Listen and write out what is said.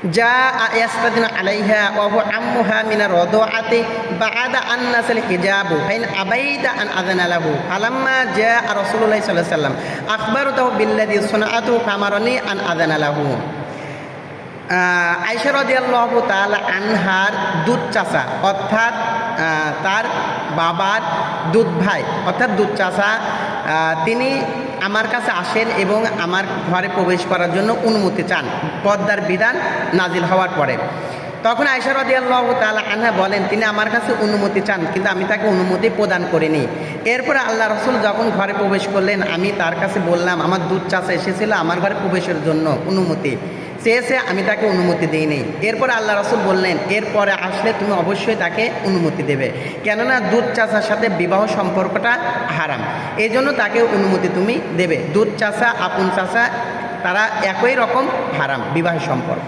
جاء يستدن عليها وهو عمها من الرضاعة بعد أن نزل الحجاب فإن أبيت أن أذن له فلما جاء رسول الله صلى الله عليه وسلم أخبرته بالذي صنعته فأمرني أن أذن له আয়েশা রাদিয়াল্লাহু তাআলা আনহার দুধ চাচা অর্থাৎ তার বাবার দুধ ভাই অর্থাৎ দুধ চাচা তিনি আমার কাছে আসেন এবং আমার ঘরে প্রবেশ করার জন্য অনুমতি চান পর্দার বিধান নাজিল হওয়ার পরে। তখন আয়েশা রাদিয়াল্লাহু তাআলা আনহা বলেন তিনি আমার কাছে অনুমতি চান কিন্তু আমি তাকে অনুমতি প্রদান করিনি। এরপরে আল্লাহ রাসূল যখন ঘরে প্রবেশ করলেন আমি তার কাছে বললাম আমার দুধ চাচা এসেছিল আমার ঘরে প্রবেশের জন্য অনুমতি চেয়েছে, আমি তাকে অনুমতি দিইনি। এরপরে আল্লাহ রাসূল বললেন এরপরে আসলে তুমি অবশ্যই তাকে অনুমতি দেবে, কেননা দুধ চাচার সাথে বিবাহ সম্পর্কটা হারাম, এই জন্য তাকে অনুমতি তুমি দেবে। দুধ চাচা আপন চাচা তারা একই রকম হারাম বিবাহ সম্পর্ক।